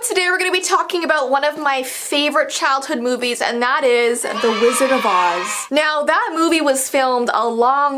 today we're going to be talking about one of my favorite childhood movies, and that is The Wizard of Oz. Now, that movie was filmed a long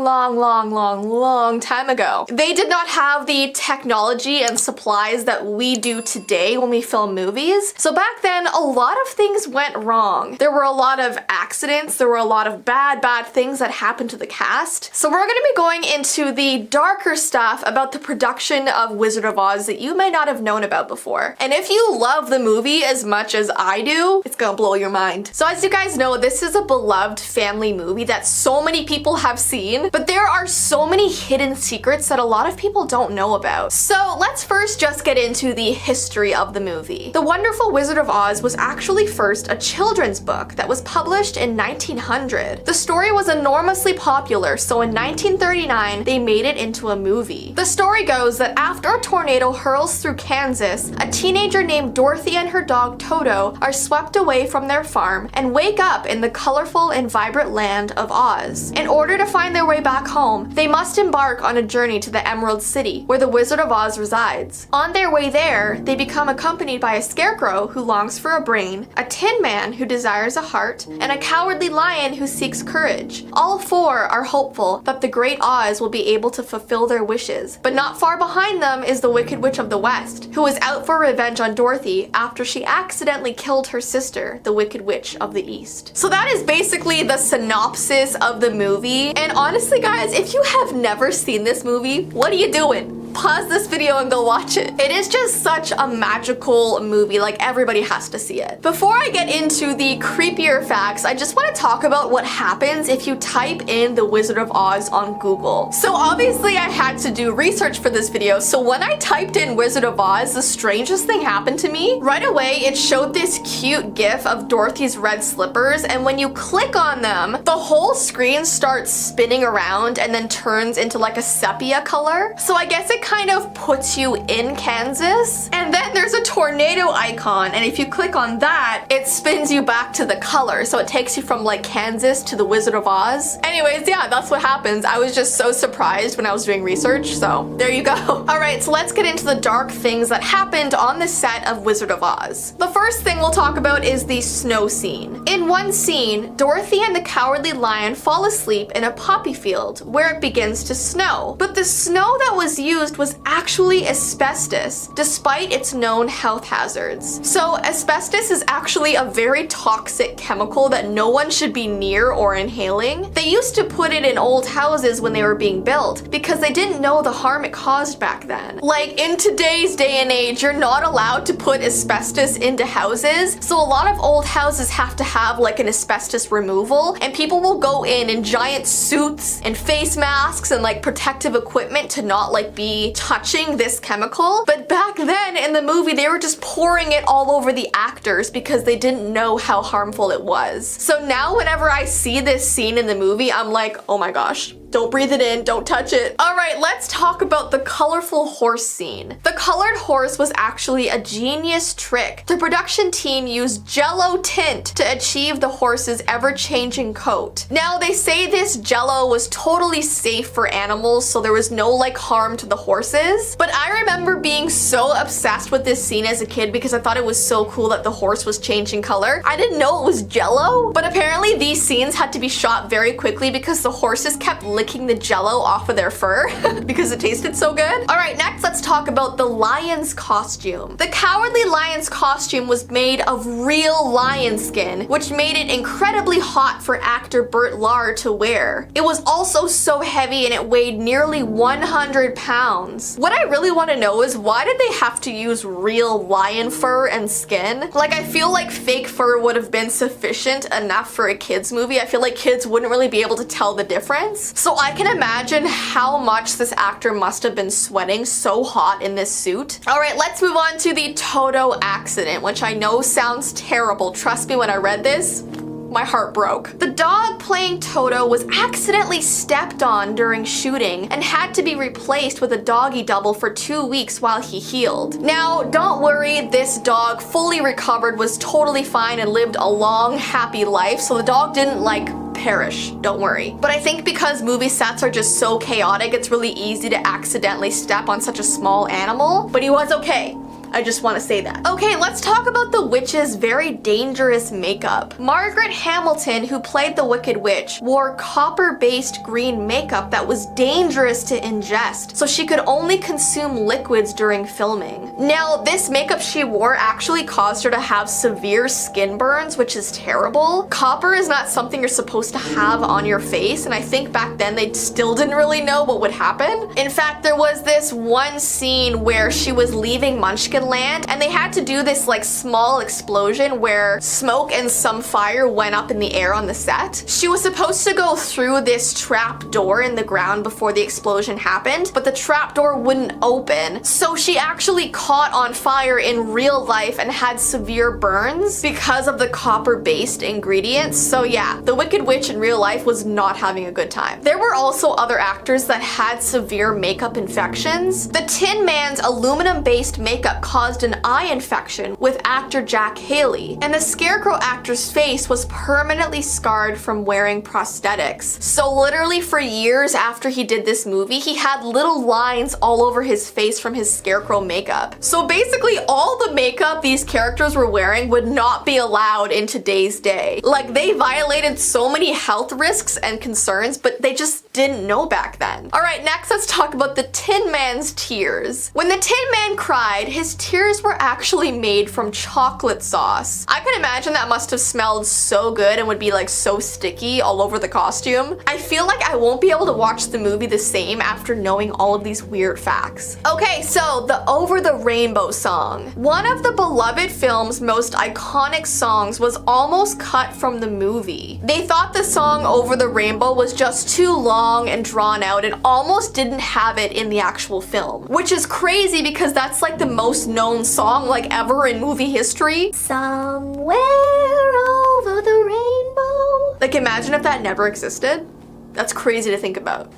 time ago. They did not have the technology and supplies that we do today when we film movies. So back then, a lot of things went wrong. There were a lot of accidents, there were a lot of bad things that happened to the cast. So we're going to be going into the darker stuff about the production of Wizard of Oz that you may not have known about before. And if you love the movie as much as I do, it's gonna blow your mind. So as you guys know, this is a beloved family movie that so many people have seen, but there are so many hidden secrets that a lot of people don't know about. So let's first just get into the history of the movie. The Wonderful Wizard of Oz was actually first a children's book that was published in 1900. The story was enormously popular, so in 1939, they made it into a movie. The story goes that after a tornado hurls through Kansas, a teenager named Dorothy and her dog Toto are swept away from their farm and wake up in the colorful and vibrant land of Oz. In order to find their way back home, they must embark on a journey to the Emerald City, where the Wizard of Oz resides. On their way there, they become accompanied by a scarecrow who longs for a brain, a tin man who desires a heart, and a cowardly lion who seeks courage. All four are hopeful that the Great Oz will be able to fulfill their wishes, but not far behind them is the Wicked Witch of the West, who is out for revenge on Dorothy after she accidentally killed her sister, the Wicked Witch of the East. So that is basically the synopsis of the movie. And honestly guys, if you have never seen this movie, what are you doing? Pause this video and go watch it. It is just such a magical movie, like everybody has to see it. Before I get into the creepier facts, I just want to talk about what happens if you type in The Wizard of Oz on Google. So obviously I had to do research for this video, so when I typed in Wizard of Oz, the strangest thing happened to me. Right away, it showed this cute gif of Dorothy's red slippers, and when you click on them, the whole screen starts spinning around and then turns into like a sepia color. So I guess it kind of puts you in Kansas, and then there's a tornado icon, and if you click on that, it spins you back to the color, so it takes you from like Kansas to the Wizard of Oz. Anyways, yeah, that's what happens. I was just so surprised when I was doing research, so there you go. Alright, so let's get into the dark things that happened on the set of Wizard of Oz. The first thing we'll talk about is the snow scene. In one scene, Dorothy and the Cowardly Lion fall asleep in a poppy field where it begins to snow, but the snow that was used was actually asbestos, despite its known health hazards. So asbestos is actually a very toxic chemical that no one should be near or inhaling. They used to put it in old houses when they were being built because they didn't know the harm it caused back then. Like in today's day and age, you're not allowed to put asbestos into houses, so a lot of old houses have to have like an asbestos removal, and people will go in giant suits and face masks and like protective equipment to not like be touching this chemical. But back then in the movie, they were just pouring it all over the actors because they didn't know how harmful it was. So now whenever I see this scene in the movie, I'm like, oh my gosh, don't breathe it in, don't touch it. Alright, let's talk about the colorful horse scene. The colored horse was actually a genius trick. The production team used Jell-O tint to achieve the horse's ever-changing coat. Now, they say this Jell-O was totally safe for animals, so there was no like harm to the horses. But I remember being so obsessed with this scene as a kid because I thought it was so cool that the horse was changing color. I didn't know it was Jell-O, but apparently these scenes had to be shot very quickly because the horses kept licking the Jell-O off of their fur because it tasted so good. Alright, next let's talk about the lion's costume. The Cowardly Lion's costume was made of real lion skin, which made it incredibly hot for actor Burt Lahr to wear. It was also so heavy and it weighed nearly 100 pounds. What I really want to know is why did they have to use real lion fur and skin? Like, I feel like fake fur would have been sufficient enough for a kids movie. I feel like kids wouldn't really be able to tell the difference. So I can imagine how much this actor must have been sweating so hot in this suit. Alright, let's move on to the Toto accident, which I know sounds terrible. Trust me, when I read this, my heart broke. The dog playing Toto was accidentally stepped on during shooting and had to be replaced with a doggy double for 2 weeks while he healed. Now, don't worry, this dog fully recovered, was totally fine, and lived a long, happy life, so the dog didn't like perish, don't worry. But I think because movie sets are just so chaotic, it's really easy to accidentally step on such a small animal, but he was okay. I just want to say that. Okay, let's talk about the witch's very dangerous makeup. Margaret Hamilton, who played the Wicked Witch, wore copper-based green makeup that was dangerous to ingest, so she could only consume liquids during filming. Now, this makeup she wore actually caused her to have severe skin burns, which is terrible. Copper is not something you're supposed to have on your face, and I think back then they still didn't really know what would happen. In fact, there was this one scene where she was leaving Munchkinland, and they had to do this like small explosion where smoke and some fire went up in the air on the set. She was supposed to go through this trap door in the ground before the explosion happened, but the trap door wouldn't open, so she actually caught on fire in real life and had severe burns because of the copper-based ingredients. So yeah, the Wicked Witch in real life was not having a good time. There were also other actors that had severe makeup infections. The Tin Man's aluminum-based makeup caused an eye infection with actor Jack Haley, and the Scarecrow actor's face was permanently scarred from wearing prosthetics. So literally for years after he did this movie, he had little lines all over his face from his Scarecrow makeup. So basically all the makeup these characters were wearing would not be allowed in today's day. Like, they violated so many health risks and concerns, but they just didn't know back then. Alright, next let's talk about the Tin Man's tears. When the Tin Man cried, his tears were actually made from chocolate sauce. I can imagine that must have smelled so good and would be like so sticky all over the costume. I feel like I won't be able to watch the movie the same after knowing all of these weird facts. Okay, so the Over the Rainbow song. One of the beloved film's most iconic songs was almost cut from the movie. They thought the song Over the Rainbow was just too long and drawn out and almost didn't have it in the actual film, which is crazy because that's like the most known song like ever in movie history. Somewhere over the rainbow. Like, imagine if that never existed. That's crazy to think about.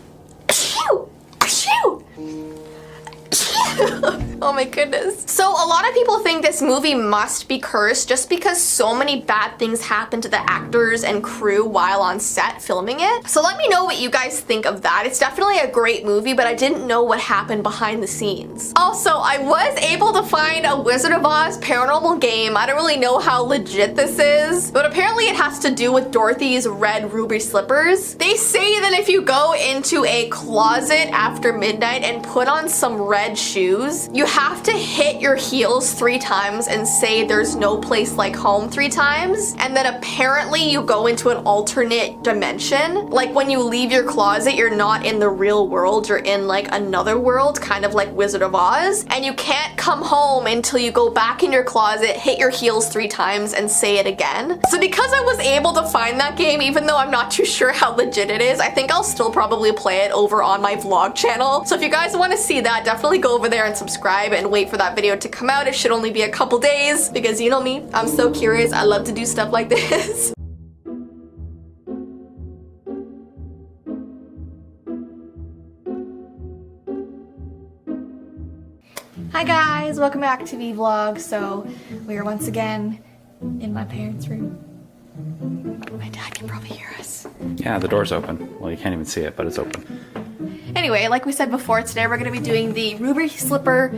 Achoo! Achoo! Oh my goodness. So a lot of people think this movie must be cursed just because so many bad things happen to the actors and crew while on set filming it. So let me know what you guys think of that. It's definitely a great movie, but I didn't know what happened behind the scenes. Also, I was able to find a Wizard of Oz paranormal game. I don't really know how legit this is, but apparently it has to do with Dorothy's red ruby slippers. They say that if you go into a closet after midnight and put on some red shoes, you have to hit your heels 3 times and say there's no place like home 3 times, and then apparently you go into an alternate dimension. Like, when you leave your closet, you're not in the real world, you're in like another world, kind of like Wizard of Oz, and you can't come home until you go back in your closet, hit your heels 3 times, and say it again. So because I was able to find that game, even though I'm not too sure how legit it is, I think I'll still probably play it over on my vlog channel. So if you guys want to see that, definitely go over there and subscribe and wait for that video to come out. It should only be a couple days because you know me, I'm so curious. I love to do stuff like this. Hi guys, welcome back to Vee Vlogs. So we are once again in my parents' room. My dad can probably hear us. Yeah, the door's open. Well, you can't even see it, but it's open. Anyway, like we said before, today we're going to be doing the ruby slipper,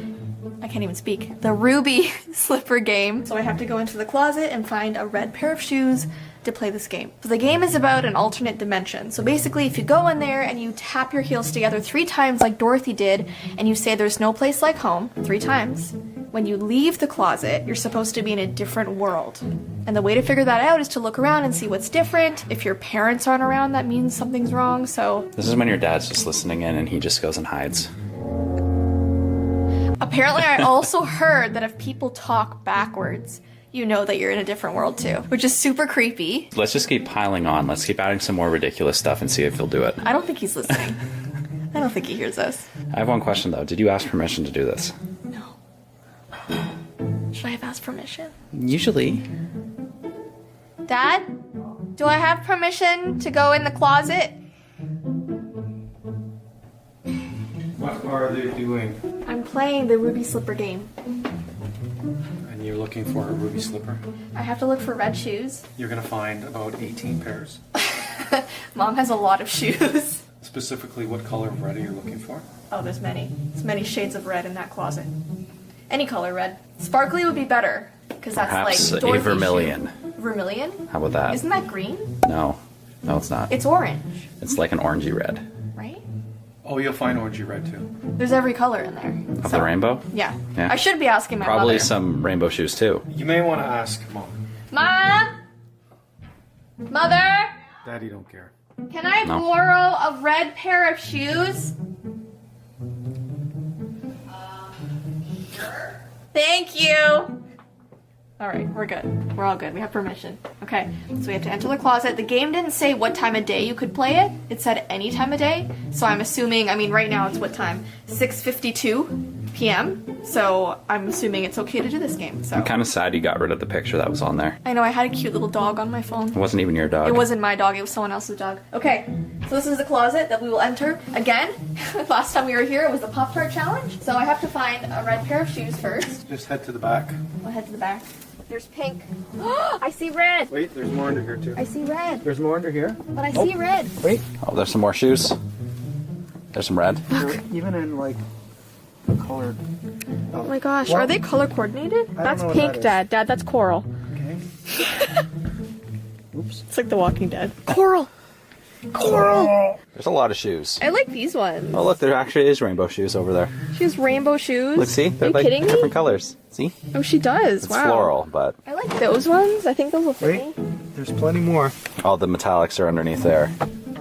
I can't even speak, the ruby slipper game. So I have to go into the closet and find a red pair of shoes to play this game. So the game is about an alternate dimension. So basically, if you go in there and you tap your heels together 3 times like Dorothy did, and you say there's no place like home 3 times, when you leave the closet, you're supposed to be in a different world. And the way to figure that out is to look around and see what's different. If your parents aren't around, that means something's wrong, so... This is when your dad's just listening in and he just goes and hides. Apparently, I also heard that if people talk backwards, you know that you're in a different world too, which is super creepy. Let's just keep piling on. Let's keep adding some more ridiculous stuff and see if he'll do it. I don't think he's listening. I don't think he hears us. I have one question though. Did you ask permission to do this? No. Should I have asked permission? Usually. Dad? Do I have permission to go in the closet? What are they doing? I'm playing the ruby slipper game. And you're looking for a ruby slipper? I have to look for red shoes. You're gonna find about 18 pairs. Mom has a lot of shoes. Specifically, what color of red are you looking for? Oh, there's many. There's many shades of red in that closet. Any color red. Sparkly would be better, because that's Perhaps like a Dorothy vermilion. shoe. Vermilion? How about that? Isn't that green? No. No, it's not. It's orange, It's like an orangey red. right? Oh, you'll find orangey red too. There's every color in there. Of the rainbow? Yeah. Yeah. I should be asking my Probably mother. some rainbow shoes too. You may want to ask Mom. Mom? Mother? Daddy don't care. Can I No. borrow a red pair of shoes? Sure. Thank you. All right, we're good. We're all good. We have permission. Okay, so we have to enter the closet. The game didn't say what time of day you could play it. It said any time of day. So I'm assuming, I mean, right now it's what time? 6:52 p.m. So I'm assuming it's okay to do this game. So I'm kind of sad you got rid of the picture that was on there. I know I had a cute little dog on my phone. It wasn't even your dog. It wasn't my dog, it was someone else's dog. Okay, so this is the closet that we will enter. Again, last time we were here, it was the Pop-Tart Challenge. So I have to find a red pair of shoes first. Just head to the back. We'll head to the back. There's pink. I see red. Wait, there's more under here too. I see red. There's more under here. But I see red. Wait. Oh, there's some more shoes. There's some red. Even in like colored. Oh my gosh, What? are they color coordinated? don't That's know what pink, that is. Dad. Dad, that's coral. Okay. Oops. It's like The Walking Dead. Coral. Coral. There's a lot of shoes. I like these ones. Oh, look, there actually is rainbow shoes over there. She has rainbow shoes. Look, see? Are They're you like kidding different me? colors. See? Oh, she does. It's wow. floral, but I like those ones. I think those will fit Wait. me. There's plenty more. all the metallics are underneath there.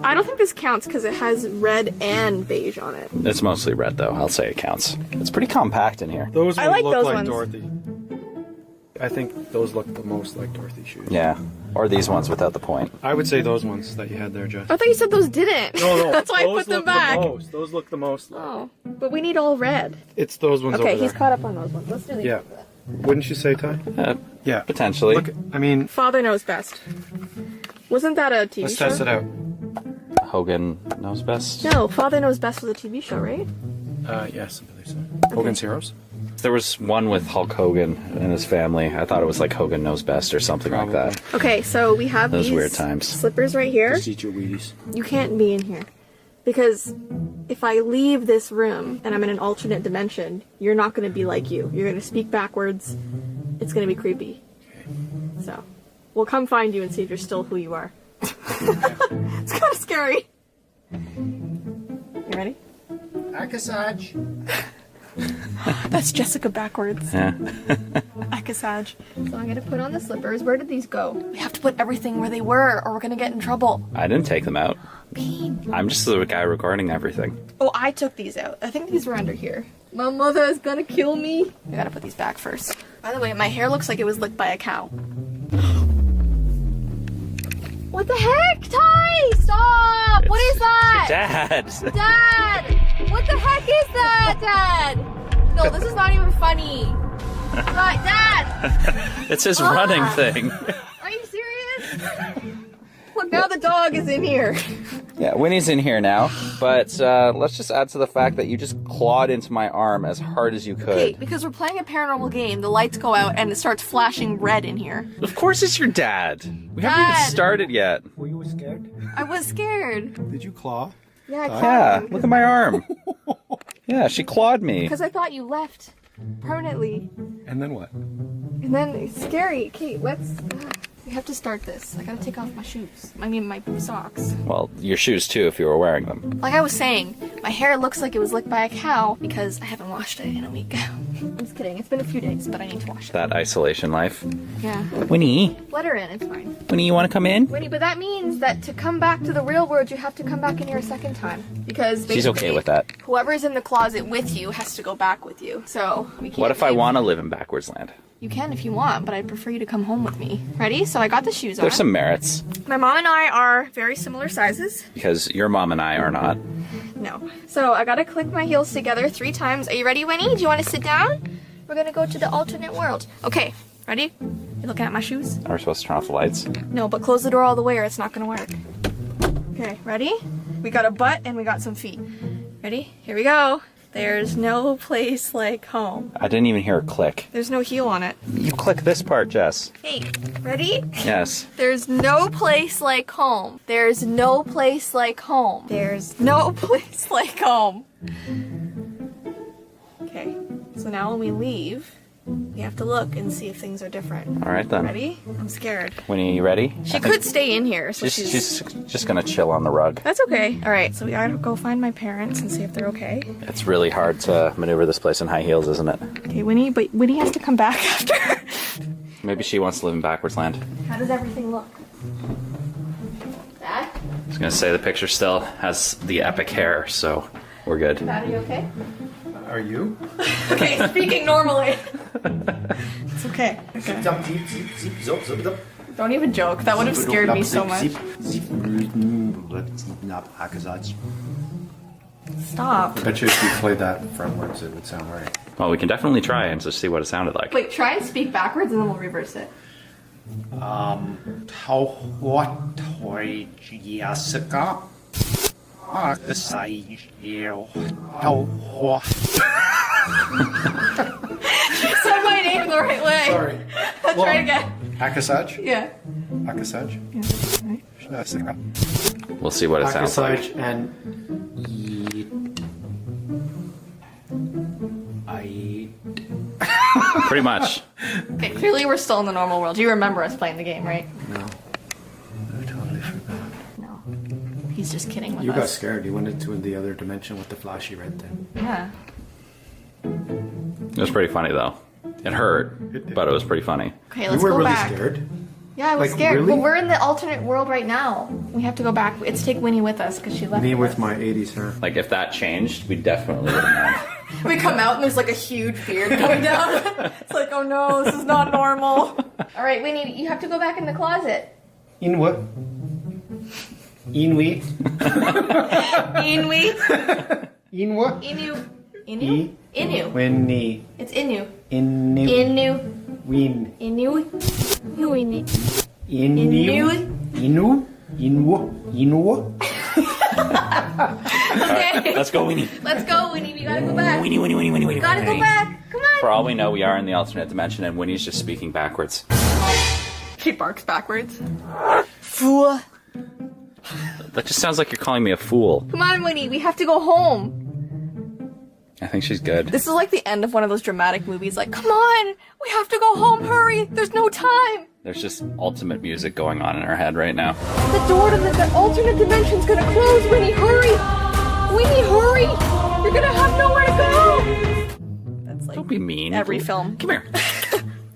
I don't think this counts because it has red and beige on it. It's mostly red, though. I'll say it counts. It's pretty compact in here. Those I ones like look those like ones. Dorothy. I think those look the most like Dorothy shoes. Yeah. Or these ones without the point. I would say those ones that you had there, Jess. I thought you said those didn't. No, That's why I those put them look back. The most. Those look the most. Like. Oh, but we need all red. It's those ones Okay, over he's there. caught up on those ones. Let's do these. Yeah. Wouldn't you say, Ty? Yeah. Potentially. Look, I mean, Father Knows Best. Wasn't that a TV let's show? test it out. Hogan knows best. No, Father Knows Best was a TV show, right? Yes, I believe so. Hogan's Heroes? There was one with Hulk Hogan and his family. I thought it was like Hogan Knows Best or something like that. Okay, so we have Those these weird times. slippers right here. Just eat your Wheaties. You can't be in here. Because if I leave this room and I'm in an alternate dimension, you're not going to be like you. You're going to speak backwards. It's going to be creepy. So, we'll come find you and see if you're still who you are. It's kind of scary. You ready? Akasaj. That's Jessica backwards. Yeah. Akasaj. So I'm going to put on the slippers. Where did these go? We have to put everything where they were or we're going to get in trouble. I didn't take them out. Bean. I'm just the guy recording everything. Oh, I took these out. I think these were under here. My mother is gonna kill me. I gotta put these back first. By the way, my hair looks like it was licked by a cow. What the heck, Ty? Stop! What is that? Dad! Dad! What the heck is that, Dad? No, this is not even funny. Dad! It's his running thing. Are you serious? Look, now the dog is in here. Yeah, Winnie's in here now, but let's just add to the fact that you just clawed into my arm as hard as you could. Okay, because we're playing a paranormal game, the lights go out and it starts flashing red in here. Of course it's your dad. We haven't even Dad. started yet. Were you scared? I was scared. Did you claw? Yeah, I Yeah, look at my arm. Yeah, she clawed me. Because I thought you left permanently. And then what? And then it's scary. Okay, we have to start this. I gotta take off my shoes. I mean, my socks. Well, your shoes too, if you were wearing them. Like I was saying, my hair looks like it was licked by a cow because I haven't washed it in a week. I'm just kidding. It's been a few days, but I need to wash it. That isolation life. Yeah. Winnie, Let her in. It's fine. Winnie, you want to come in? Winnie, but that means that to come back to the real world, you have to come back in here a second time. Because She's okay with that. Whoever's in the closet with you has to go back with you. So we can't. What if I leave. want to live in backwards land? You can if you want, but I'd prefer you to come home with me. Ready? So I got the shoes on. There's some merits, My mom and I are very similar sizes. because your mom and I are not. No. So I gotta click my heels together 3 times. Are you ready, Winnie? Do you want to sit down? We're gonna go to the alternate world. Okay. Ready? You looking at my shoes? Are we supposed to turn off the lights? No, but close the door all the way or it's not gonna work. Okay, ready? We got a butt and we got some feet. Ready? Here we go. There's no place like home. I didn't even hear a click. There's no heel on it. You click this part, Jess. Hey, ready? Yes. There's no place like home. There's no place like home. There's no place like home. Okay, So now when we leave, we have to look and see if things are different. All right then. Ready? I'm scared. Winnie, are you ready? She could stay in here, so She's just gonna chill on the rug. That's okay. All right, so we gotta go find my parents and see if they're okay. It's really hard to maneuver this place in high heels, isn't it? Okay, Winnie, but Winnie has to come back after. Maybe she wants to live in backwards land. How does everything look? Dad? I was gonna say the picture still has the epic hair, so we're good. Dad, are you okay? Are you? Okay, speaking normally. It's okay. Okay. Don't even joke. That would have scared me so much. Stop. I bet you if you played that frontwards, it would sound right. Well, we can definitely try and just see what it sounded like. Wait, try and speak backwards and then we'll reverse it. You said my name the right way. Sorry. Let's try it again. Akasaj? Yeah. Akasaj? We'll see what it sounds like. Akasaj and Pretty much. Okay, clearly we're still in the normal world. You remember us playing the game, right? No. I totally forgot. No. He's just kidding with You us. got scared. You went into the other dimension with the flashy red thing. Yeah. It was pretty funny though. It hurt, but it was pretty funny. Okay, You let's were go really back. scared? Yeah, I was Like, scared. really? But we're in the alternate world right now. We have to go back. It's take Winnie with us because she left. Me with us. my 80s hair. Like if that changed, we definitely would have known. We come out and there's like a huge beard coming down. It's like, oh no, this is not normal. All right, Winnie, you have to go back in the closet. In what? Inwi? Inui. In what? Inu. Inu? Inu. Winnie. It's Inu. Inu. Inu. Win. Inu. Inu. Inu. Inu. Inu. Inu. Okay. Let's go, Winnie. Let's go, Winnie. We gotta go back. Winnie. We gotta go back. Come on. For all we know, we are in the alternate dimension, and Winnie's just speaking backwards. She barks backwards. Fool. That just sounds like you're calling me a fool. Come on, Winnie. We have to go home. I think she's good. This is like the end of one of those dramatic movies. Like, come on. We have to go home. Hurry. There's no time. There's just ultimate music going on in her head right now. The door to the alternate dimension's gonna close, Winnie, hurry! Winnie, hurry! You're gonna have nowhere to go! That's like Don't be mean. every film. Come here.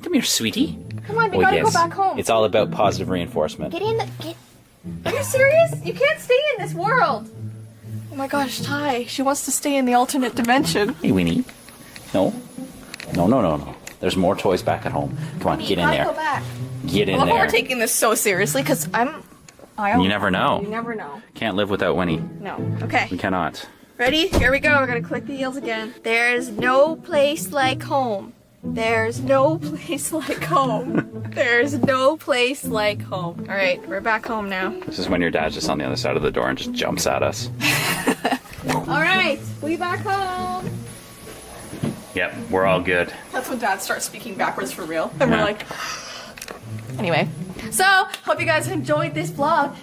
Come here, sweetie. Come on, we gotta go back home. It's all about positive reinforcement. Get in the... Are you serious? You can't stay in this world! Oh my gosh, Ty, she wants to stay in the alternate dimension. Hey, Winnie. No. No. There's more toys back at home. Come on, Winnie, get you in gotta there. go back. Get in I love how there. we're taking this so seriously, because You never know. You never know. Can't live without Winnie. No. Okay. We cannot. Ready? Here we go. We're gonna click the heels again. There's no place like home. There's no place like home. There's no place like home. All right, we're back home now. This is when your dad's just on the other side of the door and just jumps at us. All right, we back home. Yep, we're all good. That's when Dad starts speaking backwards for real, and we're Yeah. like. Anyway, so hope you guys enjoyed this vlog.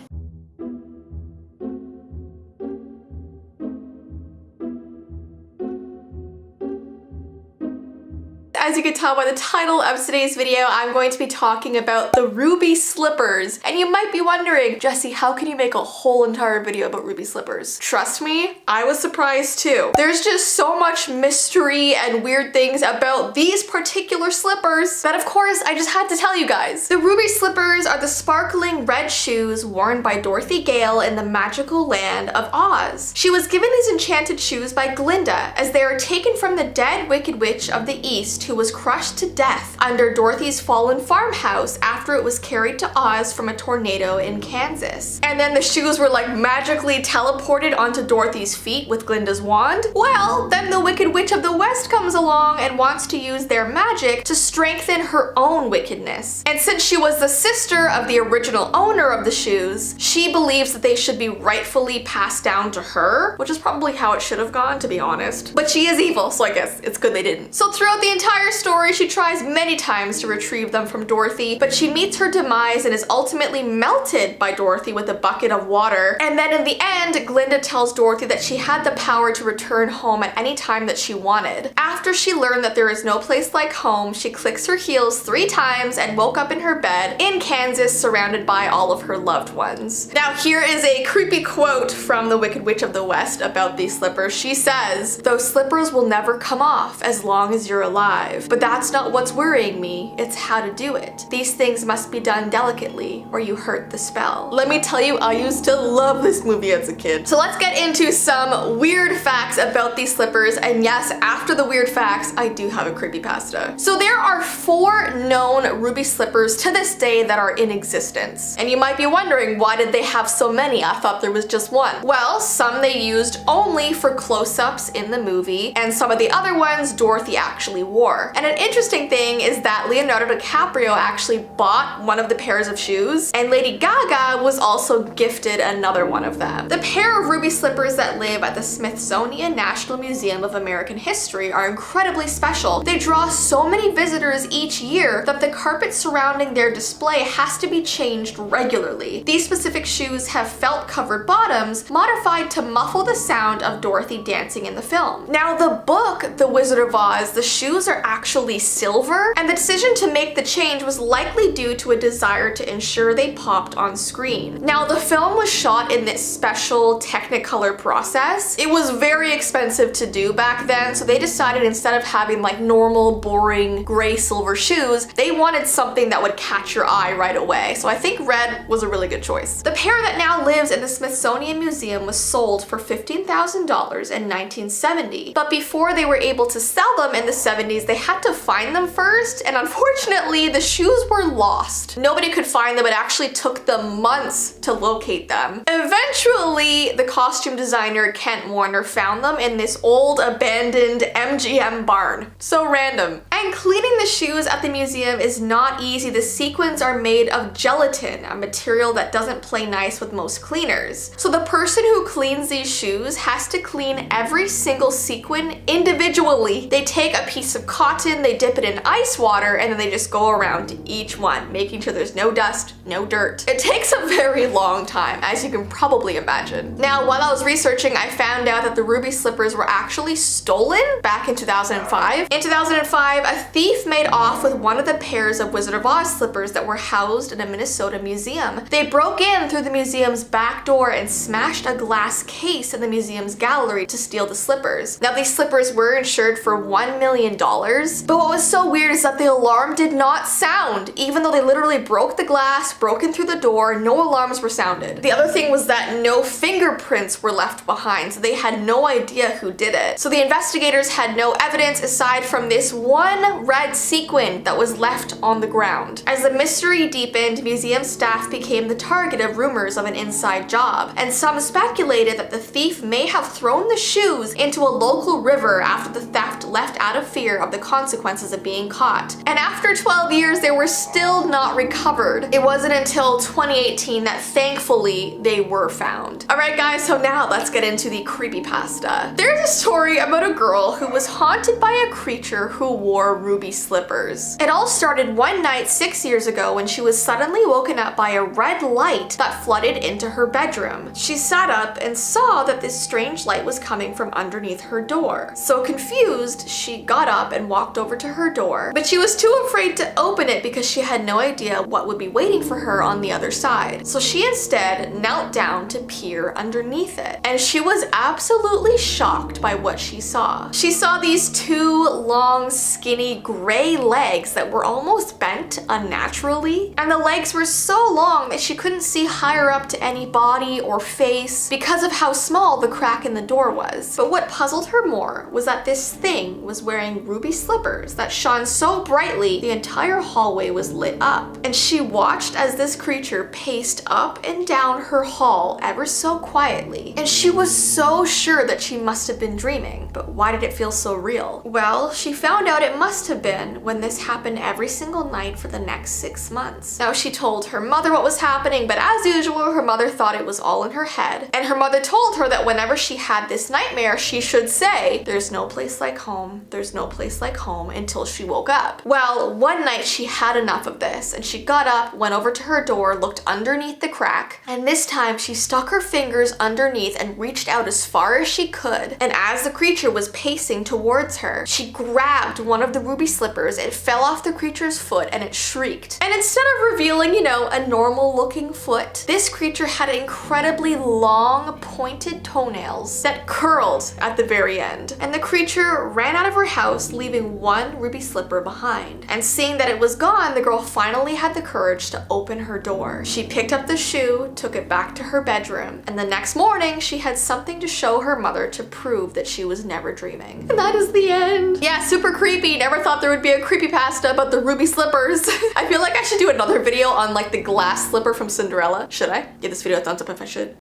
As you can tell by the title of today's video, I'm going to be talking about the ruby slippers. And you might be wondering, Jessii, how can you make a whole entire video about ruby slippers? Trust me, I was surprised too. There's just so much mystery and weird things about these particular slippers that of course I just had to tell you guys. The ruby slippers are the sparkling red shoes worn by Dorothy Gale in the magical land of Oz. She was given these enchanted shoes by Glinda as they were taken from the dead Wicked Witch of the East who was crushed to death under Dorothy's fallen farmhouse after it was carried to Oz from a tornado in Kansas. And then the shoes were like magically teleported onto Dorothy's feet with Glinda's wand. Well, then the Wicked Witch of the West comes along and wants to use their magic to strengthen her own wickedness. And since she was the sister of the original owner of the shoes, she believes that they should be rightfully passed down to her, which is probably how it should have gone, to be honest. But she is evil, so I guess it's good they didn't. So throughout the entire entire story, she tries many times to retrieve them from Dorothy, but she meets her demise and is ultimately melted by Dorothy with a bucket of water. And then in the end, Glinda tells Dorothy that she had the power to return home at any time that she wanted. After she learned that there is no place like home, she clicks her heels 3 times and woke up in her bed in Kansas surrounded by all of her loved ones. Now here is a creepy quote from the Wicked Witch of the West about these slippers. She says, "Those slippers will never come off as long as you're alive. But that's not what's worrying me, it's how to do it. These things must be done delicately or you hurt the spell." Let me tell you, I used to love this movie as a kid. So let's get into some weird facts about these slippers, and yes, after the weird facts, I do have a creepypasta. So there are 4 known ruby slippers to this day that are in existence. And you might be wondering, why did they have so many? I thought there was just one. Well, some they used only for close-ups in the movie, and some of the other ones Dorothy actually wore. And an interesting thing is that Leonardo DiCaprio actually bought one of the pairs of shoes, and Lady Gaga was also gifted another one of them. The pair of ruby slippers that live at the Smithsonian National Museum of American History are incredibly special. They draw so many visitors each year that the carpet surrounding their display has to be changed regularly. These specific shoes have felt-covered bottoms modified to muffle the sound of Dorothy dancing in the film. Now the book, The Wizard of Oz, the shoes are actually silver, and the decision to make the change was likely due to a desire to ensure they popped on screen. Now the film was shot in this special Technicolor process. It was very expensive to do back then, so they decided instead of having like normal, boring, gray silver shoes, they wanted something that would catch your eye right away. So I think red was a really good choice. The pair that now lives in the Smithsonian Museum was sold for $15,000 in 1970. But before they were able to sell them in the 70s, they had to find them first, and unfortunately, the shoes were lost. Nobody could find them. It actually took them months to locate them. Eventually, the costume designer Kent Warner found them in this old abandoned MGM barn. So random. And cleaning the shoes at the museum is not easy. The sequins are made of gelatin, a material that doesn't play nice with most cleaners. So the person who cleans these shoes has to clean every single sequin individually. They take a piece of cotton, they dip it in ice water, and then they just go around each one, making sure there's no dust, no dirt. It takes a very long time, as you can probably imagine. Now, while I was researching, I found out that the ruby slippers were actually stolen back in 2005. In 2005, a thief made off with one of the pairs of Wizard of Oz slippers that were housed in a Minnesota museum. They broke in through the museum's back door and smashed a glass case in the museum's gallery to steal the slippers. Now, these slippers were insured for $1 million, but what was so weird is that the alarm did not sound. Even though they literally broke the glass, broke in through the door, no alarms were sounded. The other thing was that no fingerprints were left behind, so they had no idea who did it. So the investigators had no evidence aside from this one red sequin that was left on the ground. As the mystery deepened, museum staff became the target of rumors of an inside job, and some speculated that the thief may have thrown the shoes into a local river after the theft left out of fear of the consequences of being caught. And after 12 years, they were still not recovered. It wasn't until 2018 that thankfully they were found. Alright guys, so now let's get into the creepypasta. There's a story about a girl who was haunted by a creature who wore ruby slippers. It all started one night 6 years ago when she was suddenly woken up by a red light that flooded into her bedroom. She sat up and saw that this strange light was coming from underneath her door. So confused, she got up and walked over to her door, but she was too afraid to open it because she had no idea what would be waiting for her on the other side. So she instead knelt down to peer underneath it, and she was absolutely shocked by what she saw. She saw these 2 long, skinny, gray legs that were almost bent unnaturally, and the legs were so long that she couldn't see higher up to any body or face because of how small the crack in the door was. But what puzzled her more was that this thing was wearing ruby slippers that shone so brightly the entire hallway was lit up. And she watched as this creature paced up and down her hall ever so quietly. And she was so sure that she must have been dreaming. But why did it feel so real? Well, she found out it must have been when this happened every single night for the next 6 months. Now, she told her mother what was happening, but as usual, her mother thought it was all in her head. And her mother told her that whenever she had this nightmare, she should say, "There's no place like home, there's no place like home," until she woke up. Well, one night she had enough of this, and she got up, went over to her door, looked underneath the crack, and this time she stuck her fingers underneath and reached out as far as she could. And as the creature was pacing towards her, she grabbed one of the ruby slippers, it fell off the creature's foot, and it shrieked. And instead of revealing, you know, a normal looking foot, this creature had incredibly long, pointed toenails that curled at the very end. And the creature ran out of her house, leaving one ruby slipper behind. And seeing that it was gone, the girl finally had the courage to open her door. She picked up the shoe, took it back to her bedroom, and the next morning she had something to show her mother to prove that she was never dreaming. And that is the end. Yeah, super creepy. Never thought there would be a creepypasta about the ruby slippers. I feel like I should do another video on like the glass slipper from Cinderella. Should I? Give this video a thumbs up if I should.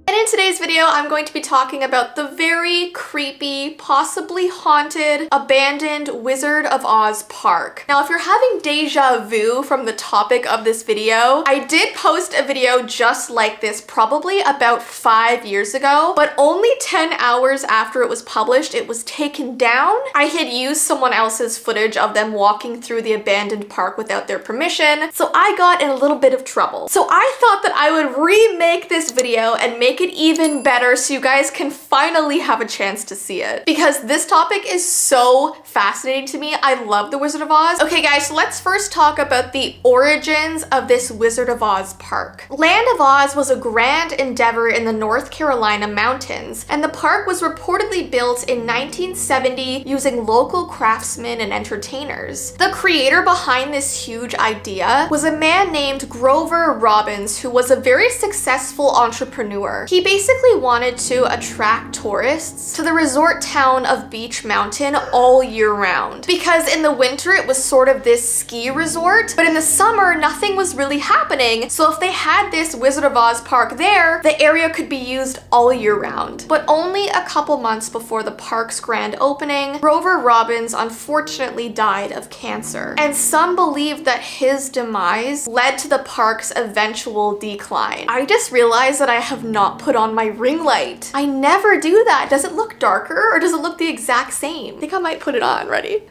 In today's video, I'm going to be talking about the very creepy, possibly haunted, abandoned Wizard of Oz park. Now, if you're having deja vu from the topic of this video, I did post a video just like this probably about 5 years ago, but only 10 hours after it was published, it was taken down. I had used someone else's footage of them walking through the abandoned park without their permission, so I got in a little bit of trouble. So I thought that I would remake this video and make it even better so you guys can finally have a chance to see it, because this topic is so fascinating to me. I love the Wizard of Oz. Okay guys, so let's first talk about the origins of this Wizard of Oz park. Land of Oz was a grand endeavor in the North Carolina mountains, and the park was reportedly built in 1970 using local craftsmen and entertainers. The creator behind this huge idea was a man named Grover Robbins, who was a very successful entrepreneur. He basically wanted to attract tourists to the resort town of Beach Mountain all year round, because in the winter it was sort of this ski resort, but in the summer nothing was really happening. So if they had this Wizard of Oz park there, the area could be used all year round. But only a couple months before the park's grand opening, Grover Robbins unfortunately died of cancer, and some believe that his demise led to the park's eventual decline. I just realized that I have not put on my ring light. I never do that. Does it look darker or does it look the exact same? I think I might put it on. Ready?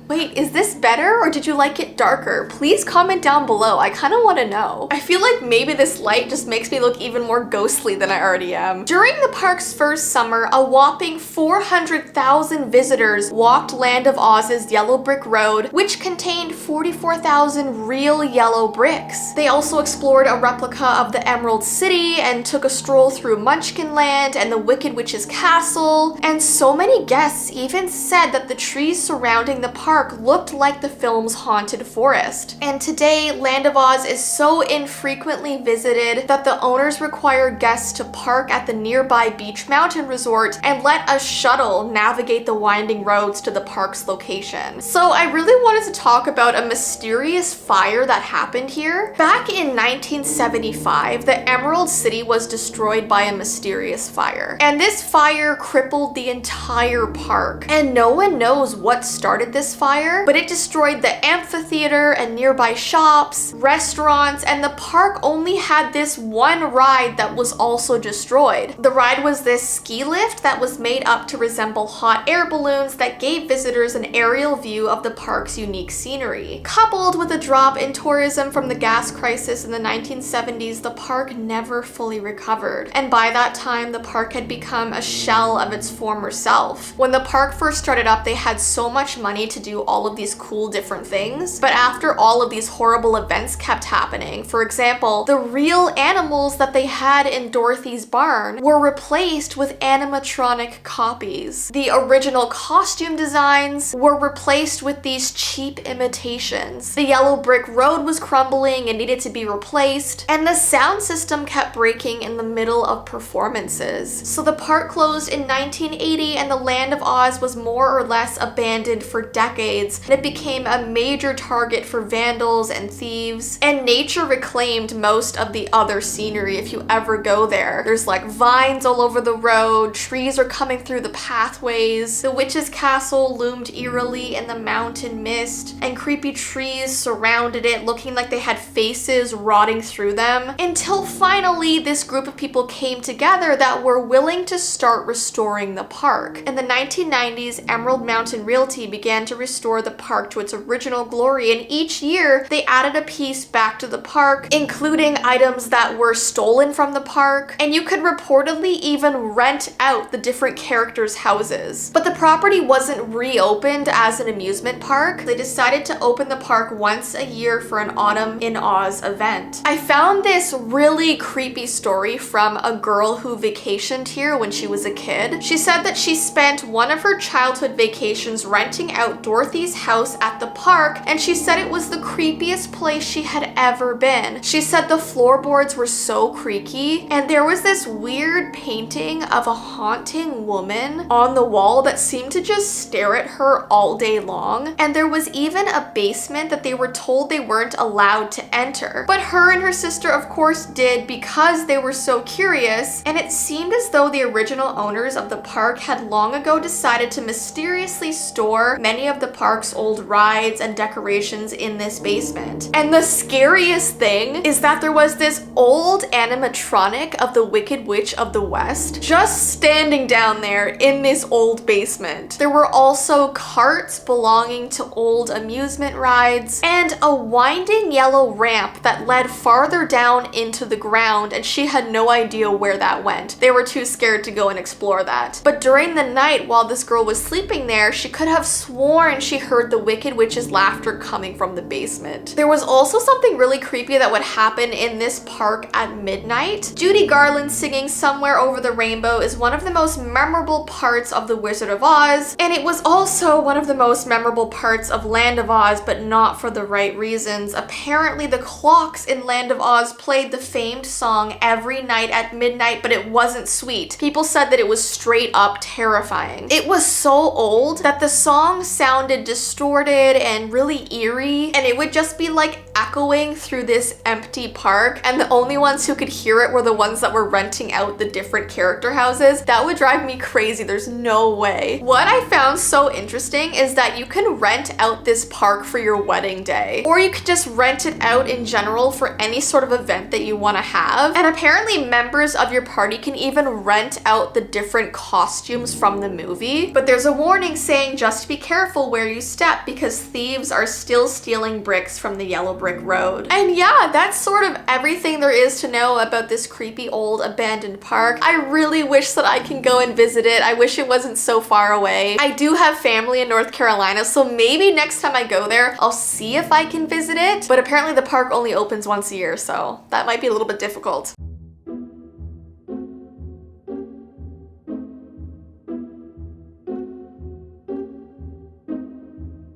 Wait, is this better or did you like it darker? Please comment down below. I kind of want to know. I feel like maybe this light just makes me look even more ghostly than I already am. During the park's first summer, a whopping 400,000 visitors walked Land of Oz's yellow brick road, which contained 44,000 real yellow bricks. They also explored a replica of the Emerald City and took a stroll through Munchkin Land and the Wicked Witch's castle. And so many guests even said that the trees surrounding the park looked like the film's haunted forest. And today, Land of Oz is so infrequently visited that the owners require guests to park at the nearby Beach Mountain Resort and let a shuttle navigate the winding roads to the park's location. So I really wanted to talk about a mysterious fire that happened here. Back in 1975, the Emerald City was destroyed by a mysterious fire. And this fire crippled the entire park. And no one knows what started this fire, but it destroyed the amphitheater and nearby shops, restaurants, and the park only had this one ride that was also destroyed. The ride was this ski lift that was made up to resemble hot air balloons that gave visitors an aerial view of the park's unique scenery. Coupled with a drop in tourism from the gas crisis in the 1970s, the park never fully recovered. And by that time, the park had become a shell of its former self. When the park first started up, they had so much money to do all of these cool different things, but after all of these horrible events kept happening, for example, the real animals that they had in Dorothy's barn were replaced with animatronic copies. The original costume designs were replaced with these cheap imitations. The yellow brick road was crumbling and needed to be replaced, and the sound system kept breaking in the middle of performances. So the park closed in 1980 and the Land of Oz was more or less abandoned for decades decades, and it became a major target for vandals and thieves. And nature reclaimed most of the other scenery if you ever go there. There's like vines all over the road, trees are coming through the pathways, the witch's castle loomed eerily in the mountain mist, and creepy trees surrounded it looking like they had faces rotting through them, until finally this group of people came together that were willing to start restoring the park. In the 1990s, Emerald Mountain Realty began to restore the park to its original glory, and each year they added a piece back to the park, including items that were stolen from the park, and you could reportedly even rent out the different characters' houses. But the property wasn't reopened as an amusement park. They decided to open the park once a year for an Autumn in Oz event. I found this really creepy story from a girl who vacationed here when she was a kid. She said that she spent one of her childhood vacations renting out Dorothy's house at the park, and she said it was the creepiest place she had ever been. She said the floorboards were so creaky, and there was this weird painting of a haunting woman on the wall that seemed to just stare at her all day long, and there was even a basement that they were told they weren't allowed to enter. But her and her sister of course did because they were so curious, and it seemed as though the original owners of the park had long ago decided to mysteriously store many of the park's old rides and decorations in this basement. And the scariest thing is that there was this old animatronic of the Wicked Witch of the West just standing down there in this old basement. There were also carts belonging to old amusement rides and a winding yellow ramp that led farther down into the ground, and she had no idea where that went. They were too scared to go and explore that. But during the night while this girl was sleeping there, she could have sworn she heard the Wicked Witch's laughter coming from the basement. There was also something really creepy that would happen in this park at midnight. Judy Garland singing Somewhere Over the Rainbow is one of the most memorable parts of The Wizard of Oz, and it was also one of the most memorable parts of Land of Oz, but not for the right reasons. Apparently the clocks in Land of Oz played the famed song every night at midnight, but it wasn't sweet. People said that it was straight up terrifying. It was so old that the song sounded distorted and really eerie, and it would just be like echoing through this empty park, and the only ones who could hear it were the ones that were renting out the different character houses. That would drive me crazy. There's no way. What I found so interesting is that you can rent out this park for your wedding day, or you could just rent it out in general for any sort of event that you want to have. And apparently members of your party can even rent out the different costumes from the movie. But there's a warning saying just be careful where you step because thieves are still stealing bricks from the yellow brick road. And yeah, that's sort of everything there is to know about this creepy old abandoned park. I really wish that I can go and visit it. I wish it wasn't so far away. I do have family in North Carolina, so maybe next time I go there, I'll see if I can visit it. But apparently the park only opens once a year, so that might be a little bit difficult.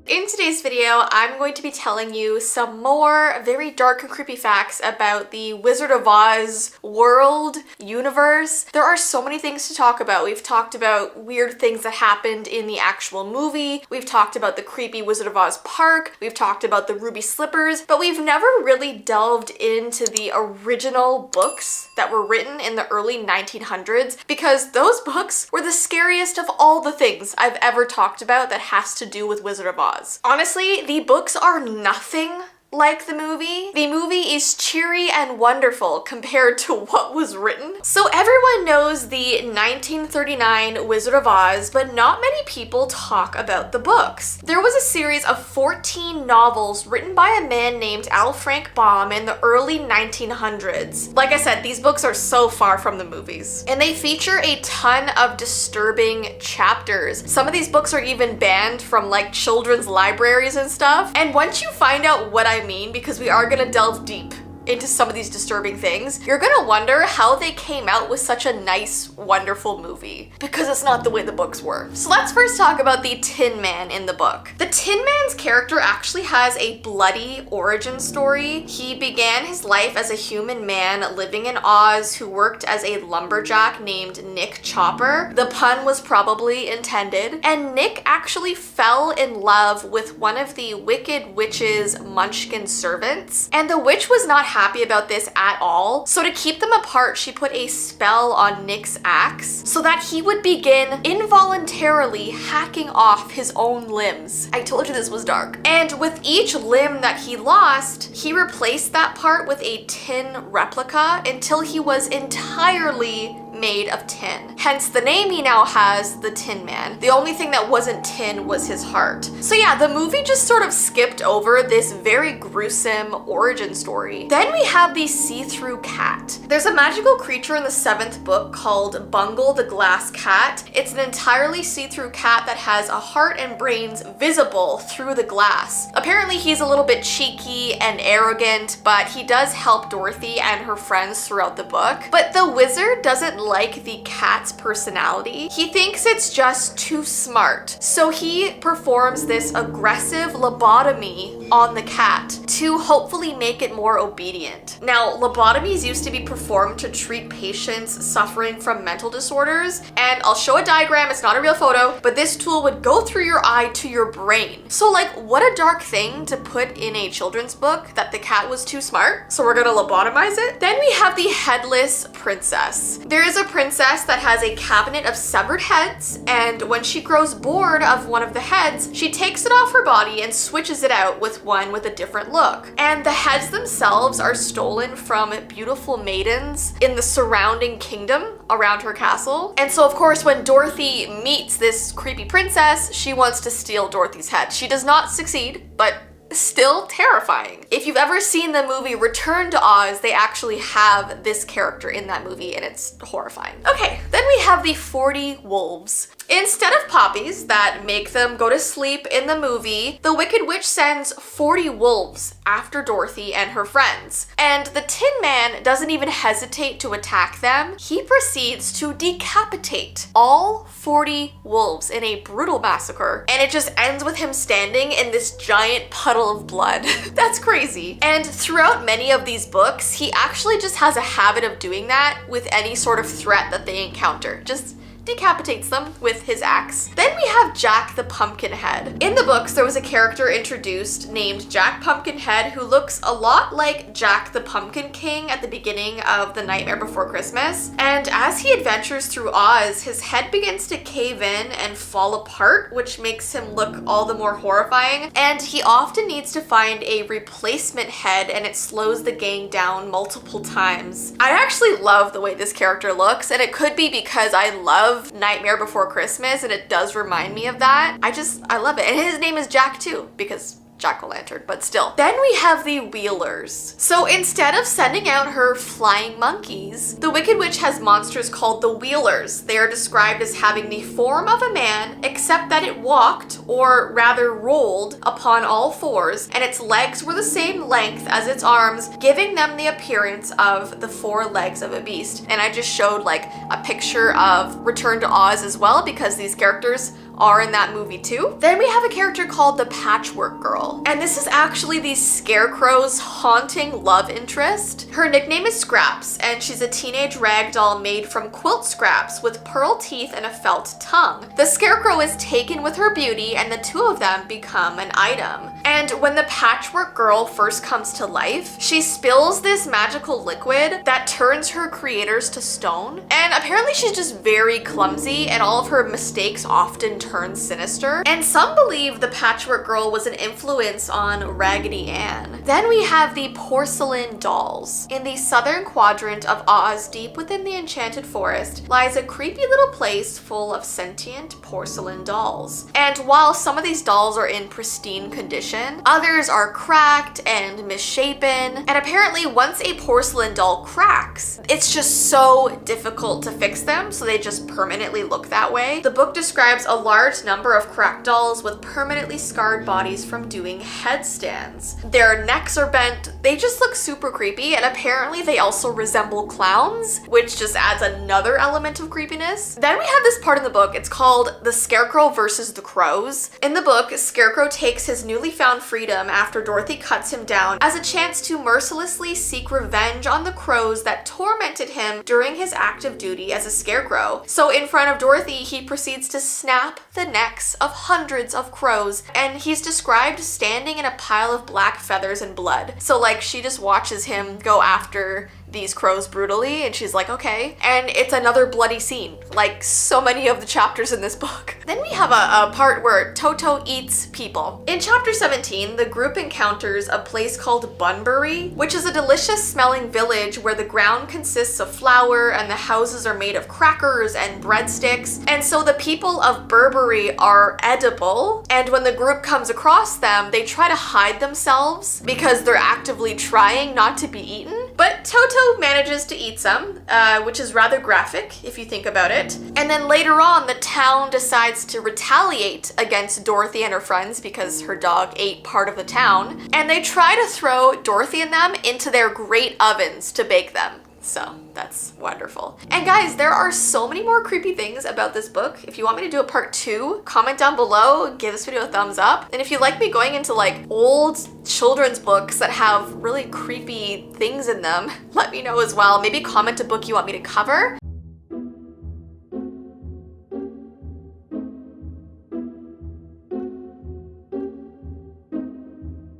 In today's video, I'm going to be telling you some more very dark and creepy facts about the Wizard of Oz world, universe. There are so many things to talk about. We've talked about weird things that happened in the actual movie. We've talked about the creepy Wizard of Oz park. We've talked about the ruby slippers, but we've never really delved into the original books that were written in the early 1900s, because those books were the scariest of all the things I've ever talked about that has to do with Wizard of Oz. Honestly, the books are nothing like the movie. The movie is cheery and wonderful compared to what was written. So everyone knows the 1939 Wizard of Oz, but not many people talk about the books. There was a series of 14 novels written by a man named L. Frank Baum in the early 1900s. Like I said, these books are so far from the movies, and they feature a ton of disturbing chapters. Some of these books are even banned from like children's libraries and stuff. And once you find out what I mean, because we are gonna delve deep into some of these disturbing things, you're gonna wonder how they came out with such a nice, wonderful movie. Because it's not the way the books were. So let's first talk about the Tin Man in the book. The Tin Man's character actually has a bloody origin story. He began his life as a human man living in Oz who worked as a lumberjack named Nick Chopper. The pun was probably intended. And Nick actually fell in love with one of the Wicked Witch's Munchkin servants. And the witch was not happy about this at all. So to keep them apart, she put a spell on Nick's axe so that he would begin involuntarily hacking off his own limbs. I told you this was dark. And with each limb that he lost, he replaced that part with a tin replica until he was entirely made of tin. Hence the name he now has, the Tin Man. The only thing that wasn't tin was his heart. So yeah, the movie just sort of skipped over this very gruesome origin story. Then we have the see-through cat. There's a magical creature in the 7th book called Bungle the Glass Cat. It's an entirely see-through cat that has a heart and brains visible through the glass. Apparently he's a little bit cheeky and arrogant, but he does help Dorothy and her friends throughout the book. But the wizard doesn't like the cat's personality. He thinks it's just too smart. So he performs this aggressive lobotomy on the cat to hopefully make it more obedient. Now, lobotomies used to be performed to treat patients suffering from mental disorders, and I'll show a diagram, it's not a real photo, but this tool would go through your eye to your brain. So like, what a dark thing to put in a children's book, that the cat was too smart, so we're gonna lobotomize it. Then we have the headless princess. There is a princess that has a cabinet of severed heads, and when she grows bored of one of the heads, she takes it off her body and switches it out with one with a different look. And the heads themselves are stolen from beautiful maidens in the surrounding kingdom around her castle. And so of course, when Dorothy meets this creepy princess, she wants to steal Dorothy's head. She does not succeed, but still terrifying. If you've ever seen the movie Return to Oz, they actually have this character in that movie and it's horrifying. Okay, then we have the 40 wolves. Instead of poppies that make them go to sleep in the movie, the Wicked Witch sends 40 wolves after Dorothy and her friends. And the Tin Man doesn't even hesitate to attack them. He proceeds to decapitate all 40 wolves in a brutal massacre. And it just ends with him standing in this giant puddle of blood. That's crazy. And throughout many of these books, he actually just has a habit of doing that with any sort of threat that they encounter. Just decapitates them with his axe. Then we have Jack the Pumpkinhead. In the books, there was a character introduced named Jack Pumpkinhead who looks a lot like Jack the Pumpkin King at the beginning of The Nightmare Before Christmas. And as he adventures through Oz, his head begins to cave in and fall apart, which makes him look all the more horrifying. And he often needs to find a replacement head, and it slows the gang down multiple times. I actually love the way this character looks, and it could be because I love Nightmare Before Christmas and it does remind me of that. I love it. And his name is Jack too, because jack-o'-lantern, but still. Then we have the Wheelers. So instead of sending out her flying monkeys, the Wicked Witch has monsters called the Wheelers. They are described as having the form of a man, except that it walked, or rather rolled, upon all fours, and its legs were the same length as its arms, giving them the appearance of the 4 legs of a beast. And I just showed like a picture of Return to Oz as well, because these characters are in that movie too. Then we have a character called the Patchwork Girl, and this is actually the Scarecrow's haunting love interest. Her nickname is Scraps, and she's a teenage rag doll made from quilt scraps with pearl teeth and a felt tongue. The Scarecrow is taken with her beauty, and the two of them become an item. And when the Patchwork Girl first comes to life, she spills this magical liquid that turns her creators to stone. And apparently she's just very clumsy, and all of her mistakes often turn sinister. And some believe the Patchwork Girl was an influence on Raggedy Ann. Then we have the porcelain dolls. In the southern quadrant of Oz, deep within the enchanted forest, lies a creepy little place full of sentient porcelain dolls. And while some of these dolls are in pristine condition, others are cracked and misshapen. And apparently once a porcelain doll cracks, it's just so difficult to fix them, so they just permanently look that way. The book describes a large number of cracked dolls with permanently scarred bodies from doing headstands. Their necks are bent, they just look super creepy, and apparently they also resemble clowns, which just adds another element of creepiness. Then we have this part in the book, it's called The Scarecrow versus the Crows. In the book, Scarecrow takes his newly found freedom after Dorothy cuts him down as a chance to mercilessly seek revenge on the crows that tormented him during his active duty as a scarecrow. So in front of Dorothy, he proceeds to snap the necks of hundreds of crows, and he's described standing in a pile of black feathers and blood. So like she just watches him go after these crows brutally, and she's like, okay. And it's another bloody scene, like so many of the chapters in this book. Then we have a part where Toto eats people. In chapter 17, the group encounters a place called Bunbury, which is a delicious smelling village where the ground consists of flour and the houses are made of crackers and breadsticks. And so the people of Burberry are edible, and when the group comes across them, they try to hide themselves because they're actively trying not to be eaten. But Toto manages to eat some, which is rather graphic if you think about it. And then later on, the town decides to retaliate against Dorothy and her friends because her dog ate part of the town. And they try to throw Dorothy and them into their great ovens to bake them. So that's wonderful. And guys, there are so many more creepy things about this book. If you want me to do a part 2, comment down below, give this video a thumbs up. And if you like me going into like old children's books that have really creepy things in them, let me know as well. Maybe comment a book you want me to cover.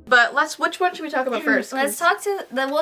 But which one should we talk about first? We'll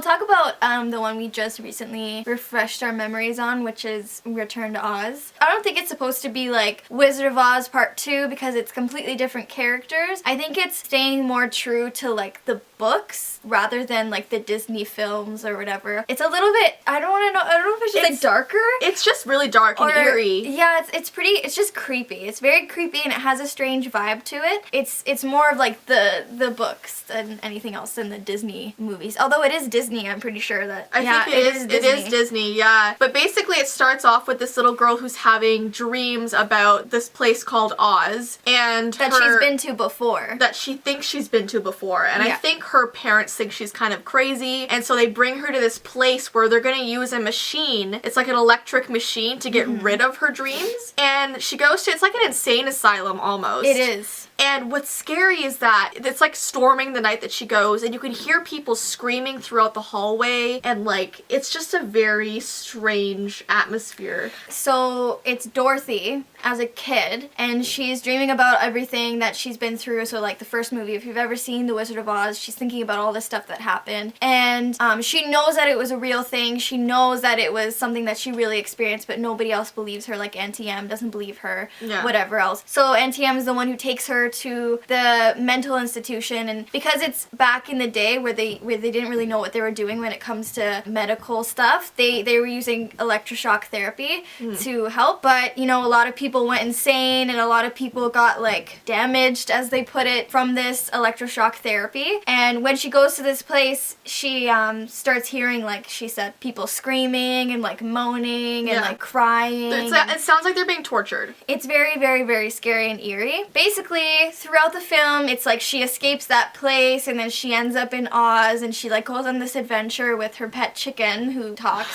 talk about the one we just recently refreshed our memories on, which is Return to Oz. I don't think it's supposed to be like Wizard of Oz Part 2 because it's completely different characters. I think it's staying more true to like the books rather than like the Disney films or whatever. It's a little bit, I don't know if it's just like darker. It's just really dark and eerie. Yeah, it's just creepy. It's very creepy and it has a strange vibe to it. It's more of like the books than anything else in the Disney movies. Although it is Disney, I'm pretty sure that. I think it is Disney, yeah. But basically it starts off with this little girl who's having dreams about this place called Oz, and that she's been to before. That she thinks she's been to before. And I think her parents think she's kind of crazy, and so they bring her to this place where they're gonna use a machine. It's like an electric machine to get rid of her dreams. And she goes to, it's like an insane asylum almost. It is. And what's scary is that it's like storming the night that she goes, and you can hear people screaming throughout the hallway, and like it's just a very strange atmosphere. So it's Dorothy as a kid, and she's dreaming about everything that she's been through. So like the first movie, if you've ever seen The Wizard of Oz, she's thinking about all this stuff that happened, and she knows that it was a real thing. She knows that it was something that she really experienced, but nobody else believes her. Like Auntie M doesn't believe her, whatever else. So Auntie M is the one who takes her to the mental institution, and because it's back in the day where they didn't really know what they were doing when it comes to medical stuff, they were using electroshock therapy to help, but you know, a lot of people went insane and a lot of people got like damaged, as they put it, from this electroshock therapy. And when she goes to this place, she starts hearing, like she said, people screaming and like moaning and like crying. It sounds like they're being tortured. It's very, very, very scary and eerie. Basically, throughout the film, it's like she escapes that place and then she ends up in Oz, and she like goes on this adventure with her pet chicken who talks.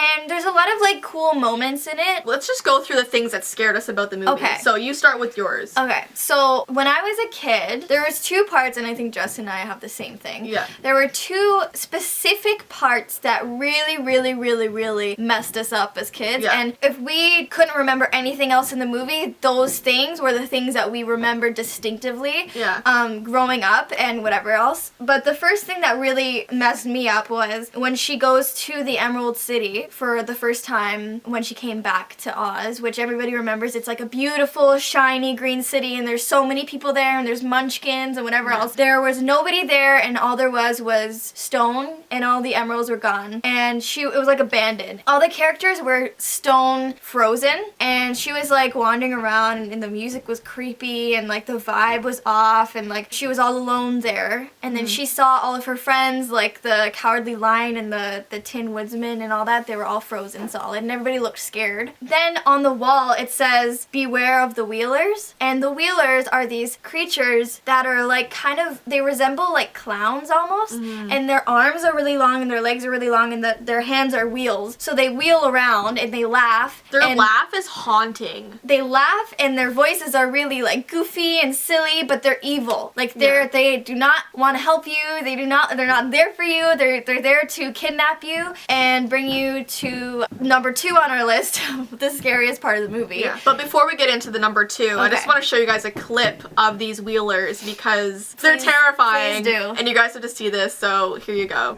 And there's a lot of like cool moments in it. Let's just go through the things that scared us about the movie. Okay. So you start with yours. Okay. So when I was a kid, there was 2 parts, and I think Jess and I have the same thing. Yeah. There were 2 specific parts that really, really, really, really messed us up as kids. Yeah. And if we couldn't remember anything else in the movie, those things were the things that we remembered distinctively. Yeah. Growing up and whatever else. But the first thing that really messed me up was when she goes to the Emerald City for the first time when she came back to Oz, which everybody remembers. It's like a beautiful, shiny green city, and there's so many people there, and there's munchkins and whatever else. There was nobody there, and all there was stone, and all the emeralds were gone. And it was like abandoned. All the characters were stone frozen, and she was like wandering around, and the music was creepy, and like the vibe was off, and like she was all alone there. And then she saw all of her friends, like the Cowardly Lion and the Tin Woodsman and all that. they were all frozen solid and everybody looked scared. Then on the wall it says, beware of the Wheelers. And the Wheelers are these creatures that are like kind of, they resemble like clowns almost. And their arms are really long and their legs are really long and their hands are wheels. So they wheel around and they laugh. Their and laugh is haunting. they laugh and their voices are really like goofy and silly, but they're evil. Like they do not want to help you. They're not there for you. They're there to kidnap you and bring you to number 2 on our list, the scariest part of the movie. Yeah. But before we get into the number 2, I just want to show you guys a clip of these Wheelers because they're terrifying. Please do. And you guys have to see this, so here you go.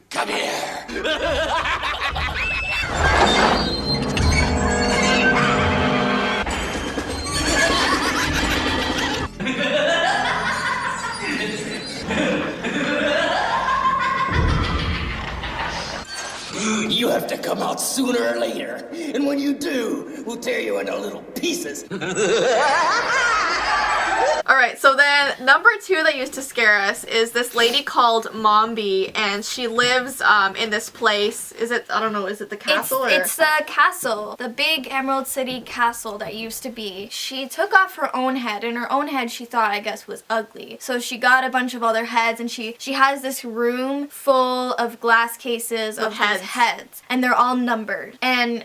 Come here. You have to come out sooner or later. And when you do, we'll tear you into little pieces. Alright, so then number 2 that used to scare us is this lady called Mombi, and she lives in this place. Is it, I don't know, is it the castle? It's the castle, the big Emerald City castle that used to be. She took off her own head, and her own head she thought, I guess, was ugly. So she got a bunch of other heads, and she has this room full of glass cases of these heads, and they're all numbered. And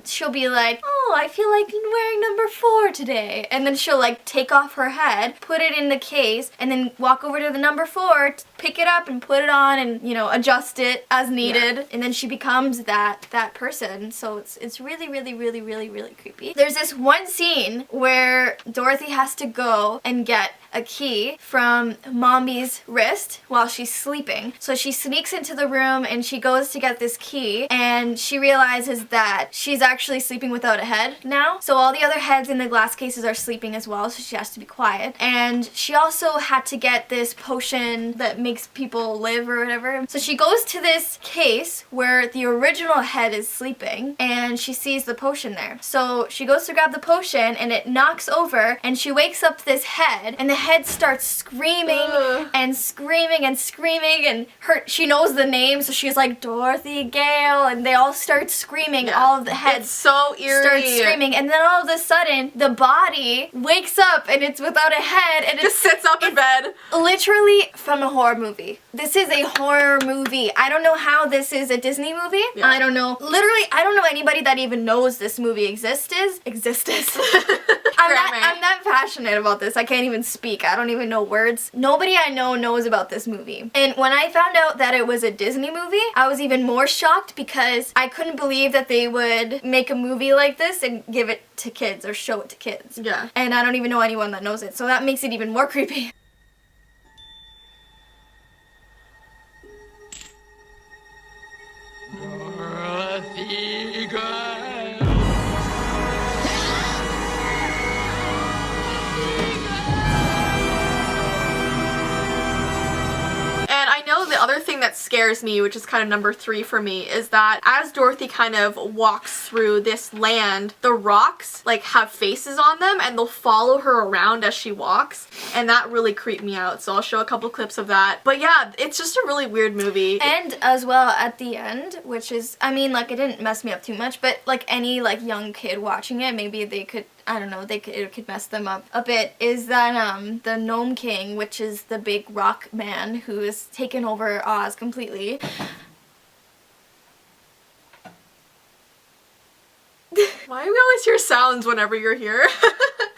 she'll be like, oh, I feel like wearing number 4 today. And then she'll like take off her head, put it in the case, and then walk over to the number 4, pick it up and put it on and, you know, adjust it as needed. Yeah. And then she becomes that person. So it's really, really, really, really, really creepy. There's this one scene where Dorothy has to go and get a key from Mombi's wrist while she's sleeping. So she sneaks into the room and she goes to get this key, and she realizes that she's actually sleeping without a head now. So all the other heads in the glass cases are sleeping as well, so she has to be quiet. And she also had to get this potion that makes people live or whatever. So she goes to this case where the original head is sleeping, and she sees the potion there. So she goes to grab the potion and it knocks over, and she wakes up this head, and the head starts screaming and screaming and screaming, and she knows the name, so she's like, Dorothy Gale, and they all start screaming. Yeah. All of the heads it's so eerie. Start screaming, and then all of a sudden the body wakes up and it's without a head and it just sits up in bed. Literally from a horror movie. This is a horror movie. I don't know how this is a Disney movie. Yeah. I don't know. Literally, I don't know anybody that even knows this movie exists. I'm that passionate about this. I can't even speak. I don't even know words. Nobody I know knows about this movie. And when I found out that it was a Disney movie, I was even more shocked because I couldn't believe that they would make a movie like this and give it to kids or show it to kids. Yeah. And I don't even know anyone that knows it, so that makes it even more creepy. Dorothy girl. The other thing that scares me, which is kind of number 3 for me, is that as Dorothy kind of walks through this land, the rocks like have faces on them and they'll follow her around as she walks, and that really creeped me out. So I'll show a couple clips of that. But yeah, it's just a really weird movie. And as well at the end, which is, I mean, like, it didn't mess me up too much, but like any like young kid watching it, maybe they could, I don't know, it could mess them up a bit, is that the Gnome King, which is the big rock man who has taken over Oz completely. Why do we always hear sounds whenever you're here?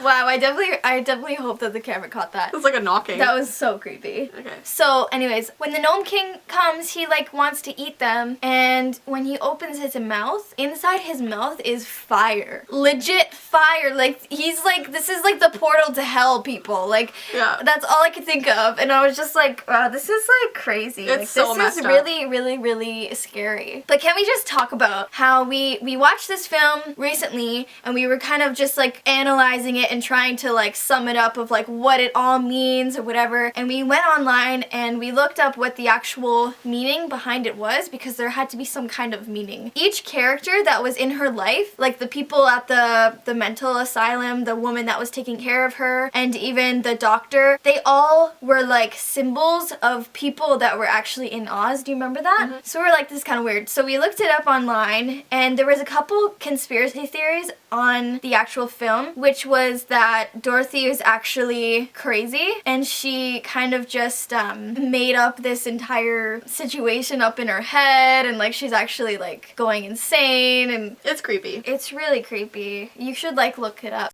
Wow, I definitely hope that the camera caught that. It was like a knocking. That was so creepy. Okay. So anyways, when the Gnome King comes, he like wants to eat them, and when he opens his mouth, inside his mouth is fire. Legit fire. Like, he's like, this is like the portal to hell, people. Like, yeah. That's all I could think of, and I was just like, wow, this is like crazy. It's like, so messed up. This is really, really, really scary. But can we just talk about how we watched this film recently, and we were kind of just like analyzing it and trying to like sum it up of like what it all means or whatever. And we went online and we looked up what the actual meaning behind it was, because there had to be some kind of meaning. Each character that was in her life, like the people at the mental asylum, the woman that was taking care of her, and even the doctor, they all were like symbols of people that were actually in Oz. Do you remember that? So we were like, this is kind of weird. So we looked it up online, and there was a couple conspiracy theories on the actual film, which was that Dorothy was actually crazy and she kind of just made up this entire situation up in her head, and like she's actually like going insane, and It's creepy. it's really creepy. You should like look it up.